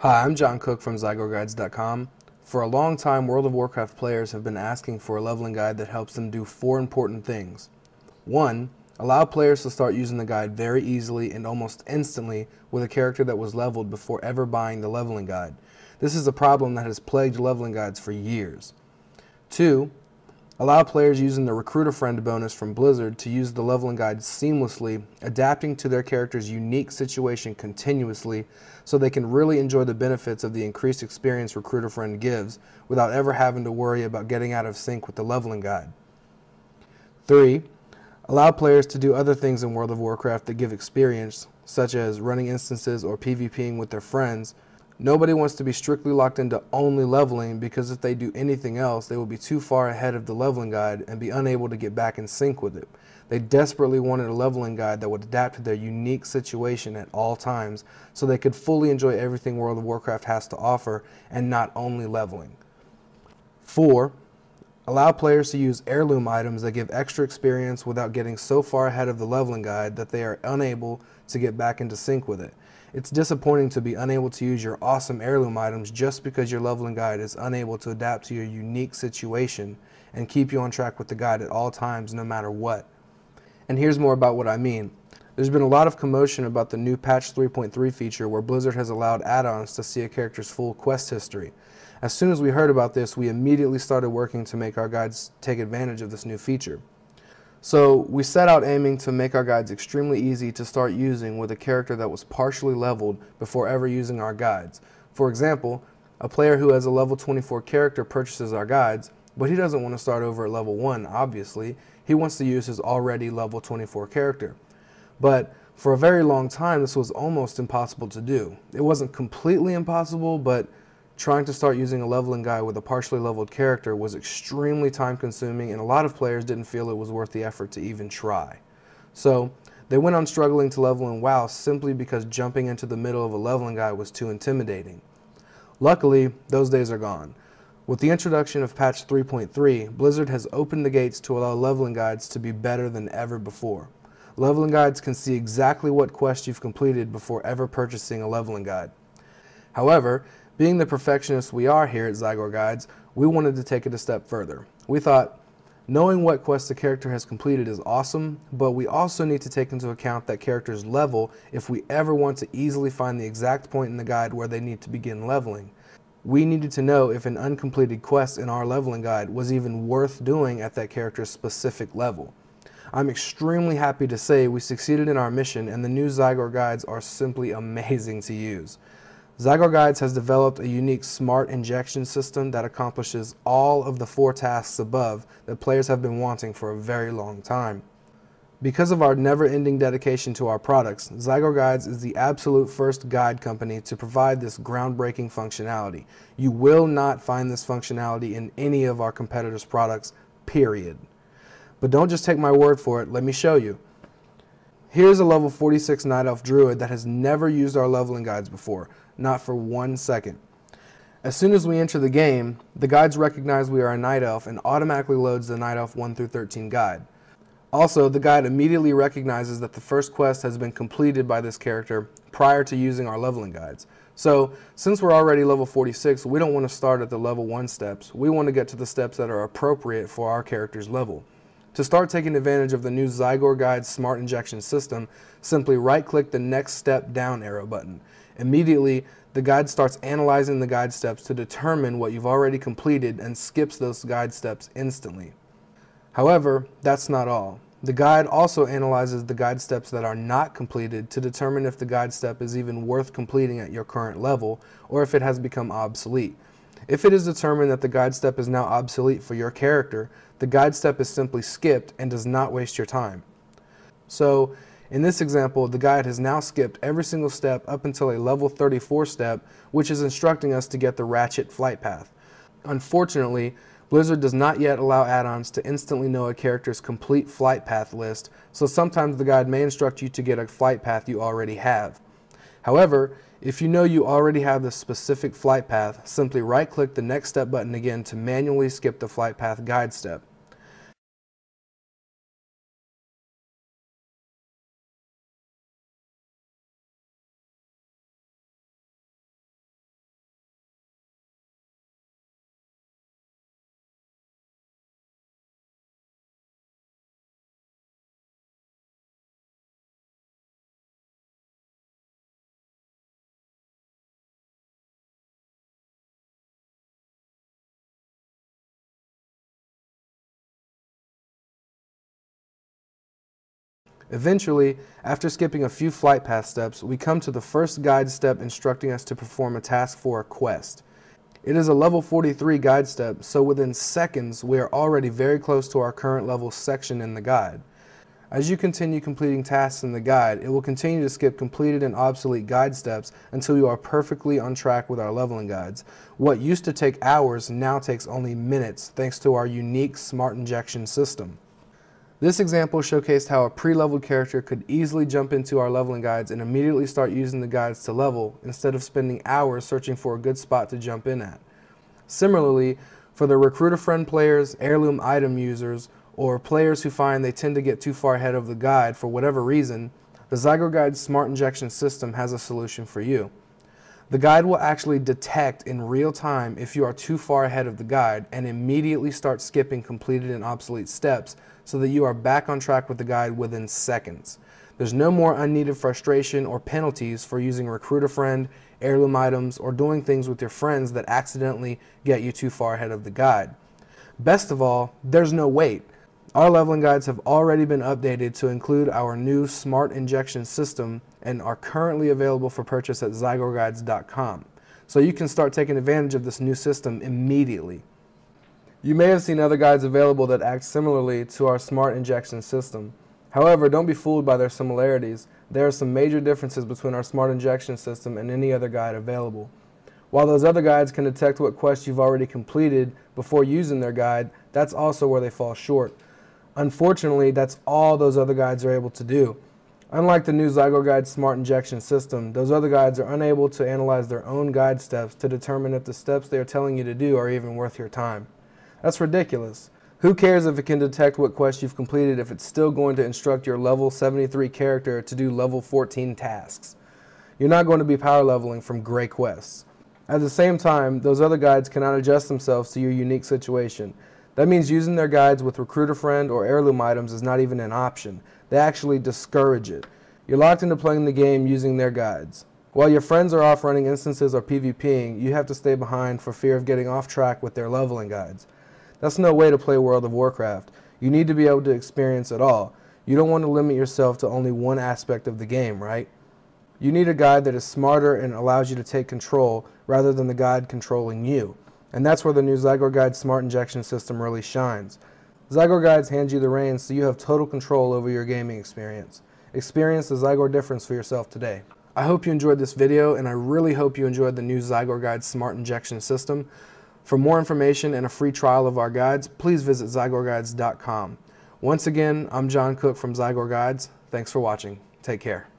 Hi, I'm John Cook from ZygoGuides.com. For a long time, World of Warcraft players have been asking for a leveling guide that helps them do four important things. 1. Allow players to start using the guide very easily and almost instantly with a character that was leveled before ever buying the leveling guide. This is a problem that has plagued leveling guides for years. 2. Allow players using the Recruit a Friend bonus from Blizzard to use the leveling guide seamlessly, adapting to their character's unique situation continuously so they can really enjoy the benefits of the increased experience Recruit a Friend gives without ever having to worry about getting out of sync with the leveling guide. 3. Allow players to do other things in World of Warcraft that give experience, such as running instances or PvPing with their friends. Nobody wants to be strictly locked into only leveling, because if they do anything else, they will be too far ahead of the leveling guide and be unable to get back in sync with it. They desperately wanted a leveling guide that would adapt to their unique situation at all times so they could fully enjoy everything World of Warcraft has to offer and not only leveling. 4. Allow players to use heirloom items that give extra experience without getting so far ahead of the leveling guide that they are unable to get back into sync with it. It's disappointing to be unable to use your awesome heirloom items just because your leveling guide is unable to adapt to your unique situation and keep you on track with the guide at all times, no matter what. And here's more about what I mean. There's been a lot of commotion about the new patch 3.3 feature where Blizzard has allowed add-ons to see a character's full quest history. As soon as we heard about this, we immediately started working to make our guides take advantage of this new feature. So we set out aiming to make our guides extremely easy to start using with a character that was partially leveled before ever using our guides. For example, a player who has a level 24 character purchases our guides, but he doesn't want to start over at level 1, obviously. He wants to use his already level 24 character. But for a very long time, this was almost impossible to do. It wasn't completely impossible, but trying to start using a leveling guide with a partially leveled character was extremely time consuming, and a lot of players didn't feel it was worth the effort to even try. So they went on struggling to level in WoW simply because jumping into the middle of a leveling guide was too intimidating. Luckily, those days are gone. With the introduction of patch 3.3, Blizzard has opened the gates to allow leveling guides to be better than ever before. Leveling guides can see exactly what quest you've completed before ever purchasing a leveling guide. However, being the perfectionists we are here at Zygor Guides, we wanted to take it a step further. We thought, knowing what quest a character has completed is awesome, but we also need to take into account that character's level if we ever want to easily find the exact point in the guide where they need to begin leveling. We needed to know if an uncompleted quest in our leveling guide was even worth doing at that character's specific level. I'm extremely happy to say we succeeded in our mission, and the new Zygor Guides are simply amazing to use. Zygor Guides has developed a unique smart injection system that accomplishes all of the 4 tasks above that players have been wanting for a very long time. Because of our never-ending dedication to our products, Zygor Guides is the absolute first guide company to provide this groundbreaking functionality. You will not find this functionality in any of our competitors' products, period. But don't just take my word for it, let me show you. Here's a level 46 Night Elf Druid that has never used our leveling guides before, not for 1 second. As soon as we enter the game, the guides recognize we are a Night Elf and automatically loads the Night Elf 1 through 13 guide. Also, the guide immediately recognizes that the first quest has been completed by this character prior to using our leveling guides. So, since we're already level 46, we don't want to start at the level 1 steps. We want to get to the steps that are appropriate for our character's level. To start taking advantage of the new Zygor Guides Smart Injection system, simply right-click the Next Step Down arrow button. Immediately, the guide starts analyzing the guide steps to determine what you've already completed and skips those guide steps instantly. However, that's not all. The guide also analyzes the guide steps that are not completed to determine if the guide step is even worth completing at your current level or if it has become obsolete. If it is determined that the guide step is now obsolete for your character, the guide step is simply skipped and does not waste your time. So, in this example, the guide has now skipped every single step up until a level 34 step, which is instructing us to get the Ratchet flight path. Unfortunately, Blizzard does not yet allow add-ons to instantly know a character's complete flight path list, so sometimes the guide may instruct you to get a flight path you already have. However, if you know you already have the specific flight path, simply right-click the Next Step button again to manually skip the flight path guide step. Eventually, after skipping a few flight path steps, we come to the first guide step instructing us to perform a task for a quest. It is a level 43 guide step, so within seconds we are already very close to our current level section in the guide. As you continue completing tasks in the guide, it will continue to skip completed and obsolete guide steps until you are perfectly on track with our leveling guides. What used to take hours now takes only minutes thanks to our unique smart injection system. This example showcased how a pre-leveled character could easily jump into our leveling guides and immediately start using the guides to level instead of spending hours searching for a good spot to jump in at. Similarly, for the recruiter friend players, heirloom item users, or players who find they tend to get too far ahead of the guide for whatever reason, the Zygo Guide's smart injection system has a solution for you. The guide will actually detect in real time if you are too far ahead of the guide and immediately start skipping completed and obsolete steps so that you are back on track with the guide within seconds. There's no more unneeded frustration or penalties for using recruiter friend, heirloom items, or doing things with your friends that accidentally get you too far ahead of the guide. Best of all, there's no wait. Our leveling guides have already been updated to include our new smart injection system and are currently available for purchase at zygoguides.com. So you can start taking advantage of this new system immediately. You may have seen other guides available that act similarly to our smart injection system. However, don't be fooled by their similarities. There are some major differences between our smart injection system and any other guide available. While those other guides can detect what quests you've already completed before using their guide, that's also where they fall short. Unfortunately, that's all those other guides are able to do. Unlike the new Zygo Guide smart injection system, those other guides are unable to analyze their own guide steps to determine if the steps they are telling you to do are even worth your time. That's ridiculous. Who cares if it can detect what quest you've completed if it's still going to instruct your level 73 character to do level 14 tasks? You're not going to be power leveling from gray quests. At the same time, those other guides cannot adjust themselves to your unique situation. That means using their guides with recruiter friend or heirloom items is not even an option. They actually discourage it. You're locked into playing the game using their guides. While your friends are off running instances or PvPing, you have to stay behind for fear of getting off track with their leveling guides. That's no way to play World of Warcraft. You need to be able to experience it all. You don't want to limit yourself to only one aspect of the game, right? You need a guide that is smarter and allows you to take control rather than the guide controlling you. And that's where the new Zygo Guide smart injection system really shines. Zygo Guides hand you the reins so you have total control over your gaming experience. Experience the Zygo difference for yourself today. I hope you enjoyed this video, and I really hope you enjoyed the new Zygo Guide smart injection system. For more information and a free trial of our guides, please visit zygoguides.com. Once again, I'm John Cook from Zygo Guides. Thanks for watching. Take care.